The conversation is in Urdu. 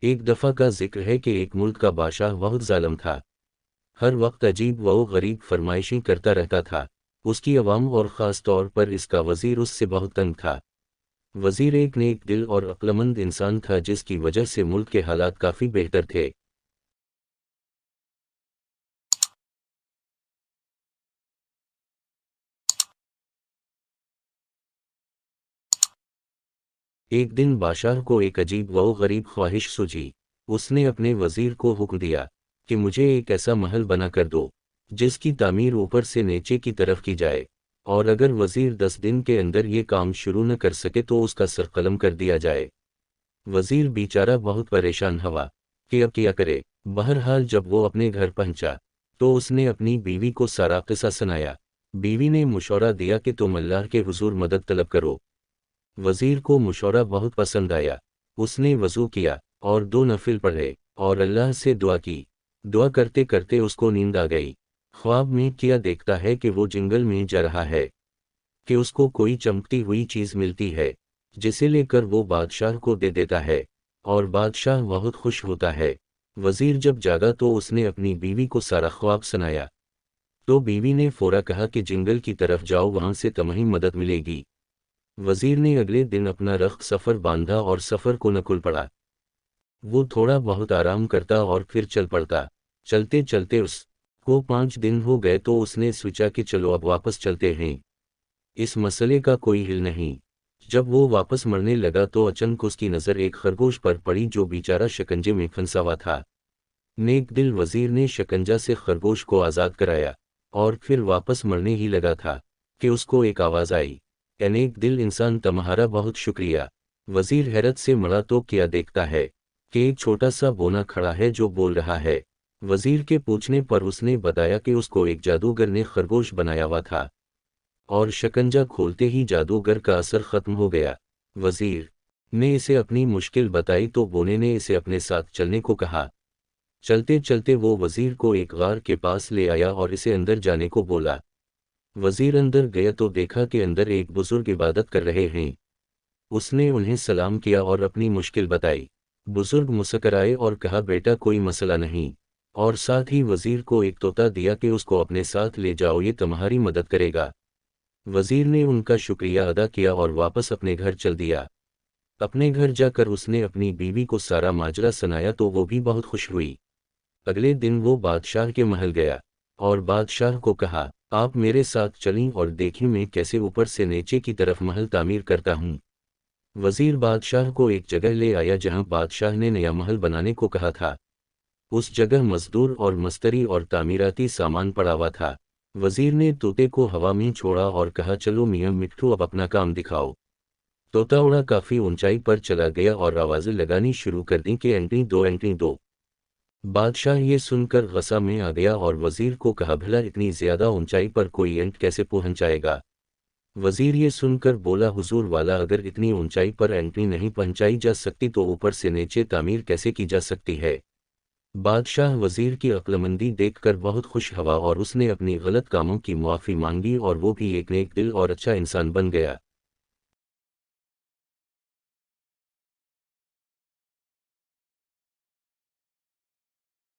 ایک دفعہ کا ذکر ہے کہ ایک ملک کا بادشاہ بہت ظالم تھا۔ ہر وقت عجیب و غریب فرمائشیں کرتا رہتا تھا۔ اس کی عوام اور خاص طور پر اس کا وزیر اس سے بہت تنگ تھا۔ وزیر ایک نیک دل اور عقلمند انسان تھا جس کی وجہ سے ملک کے حالات کافی بہتر تھے۔ ایک دن بادشاہ کو ایک عجیب و غریب خواہش سوچی۔ اس نے اپنے وزیر کو حکم دیا کہ مجھے ایک ایسا محل بنا کر دو جس کی تعمیر اوپر سے نیچے کی طرف کی جائے، اور اگر وزیر 10 دن کے اندر یہ کام شروع نہ کر سکے تو اس کا سر قلم کر دیا جائے۔ وزیر بیچارہ بہت پریشان ہوا کہ اب کیا کرے۔ بہرحال جب وہ اپنے گھر پہنچا تو اس نے اپنی بیوی کو سارا قصہ سنایا۔ بیوی نے مشورہ دیا کہ تم اللہ کے حضور مدد طلب کرو۔ وزیر کو مشورہ بہت پسند آیا۔ اس نے وضو کیا اور 2 نفل پڑھے اور اللہ سے دعا کی۔ دعا کرتے کرتے اس کو نیند آ گئی۔ خواب میں کیا دیکھتا ہے کہ وہ جنگل میں جا رہا ہے کہ اس کو کوئی چمکتی ہوئی چیز ملتی ہے جسے لے کر وہ بادشاہ کو دے دیتا ہے، اور بادشاہ بہت خوش ہوتا ہے۔ وزیر جب جاگا تو اس نے اپنی بیوی کو سارا خواب سنایا، تو بیوی نے فوراً کہا کہ جنگل کی طرف جاؤ، وہاں سے تمہیں مدد ملے گی۔ وزیر نے اگلے دن اپنا رخت سفر باندھا اور سفر کو نکل پڑا۔ وہ تھوڑا بہت آرام کرتا اور پھر چل پڑتا۔ چلتے چلتے اس کو 5 دن ہو گئے تو اس نے سوچا کہ چلو اب واپس چلتے ہیں، اس مسئلے کا کوئی حل نہیں۔ جب وہ واپس مرنے لگا تو اچانک اس کی نظر ایک خرگوش پر پڑی جو بیچارہ شکنجے میں پھنسا ہوا تھا۔ نیک دل وزیر نے شکنجہ سے خرگوش کو آزاد کرایا اور پھر واپس مرنے ہی لگا تھا کہ اس کو ایک آواز آئی، اے نیک دل انسان، تمہارا بہت شکریہ۔ وزیر حیرت سے مڑا تو کیا دیکھتا ہے کہ ایک چھوٹا سا بونا کھڑا ہے جو بول رہا ہے۔ وزیر کے پوچھنے پر اس نے بتایا کہ اس کو ایک جادوگر نے خرگوش بنایا ہوا تھا، اور شکنجہ کھولتے ہی جادوگر کا اثر ختم ہو گیا۔ وزیر نے اسے اپنی مشکل بتائی تو بونے نے اسے اپنے ساتھ چلنے کو کہا۔ چلتے چلتے وہ وزیر کو ایک غار کے پاس لے آیا اور اسے اندر جانے کو بولا۔ وزیر اندر گیا تو دیکھا کہ اندر ایک بزرگ عبادت کر رہے ہیں۔ اس نے انہیں سلام کیا اور اپنی مشکل بتائی۔ بزرگ مسکرائے اور کہا، بیٹا کوئی مسئلہ نہیں، اور ساتھ ہی وزیر کو ایک طوطا دیا کہ اس کو اپنے ساتھ لے جاؤ، یہ تمہاری مدد کرے گا۔ وزیر نے ان کا شکریہ ادا کیا اور واپس اپنے گھر چل دیا۔ اپنے گھر جا کر اس نے اپنی بیوی کو سارا ماجرا سنایا تو وہ بھی بہت خوش ہوئی۔ اگلے دن وہ بادشاہ کے محل گیا اور بادشاہ کو کہا، آپ میرے ساتھ چلیں اور دیکھیں میں کیسے اوپر سے نیچے کی طرف محل تعمیر کرتا ہوں۔ وزیر بادشاہ کو ایک جگہ لے آیا جہاں بادشاہ نے نیا محل بنانے کو کہا تھا۔ اس جگہ مزدور اور مستری اور تعمیراتی سامان پڑا ہوا تھا۔ وزیر نے طوطے کو ہوا میں چھوڑا اور کہا، چلو میاں مٹھو اب اپنا کام دکھاؤ۔ طوطا اڑا کافی اونچائی پر چلا گیا اور آوازیں لگانی شروع کر دیں کہ اینٹیں دو، اینٹیں دو۔ بادشاہ یہ سن کر غصہ میں آ گیا اور وزیر کو کہا، بھلا اتنی زیادہ اونچائی پر کوئی اینٹ کیسے پہنچائے گا؟ وزیر یہ سن کر بولا، حضور والا، اگر اتنی اونچائی پر اینٹیں نہیں پہنچائی جا سکتی تو اوپر سے نیچے تعمیر کیسے کی جا سکتی ہے؟ بادشاہ وزیر کی عقلمندی دیکھ کر بہت خوش ہوا اور اس نے اپنی غلط کاموں کی معافی مانگی اور وہ بھی ایک نیک دل اور اچھا انسان بن گیا۔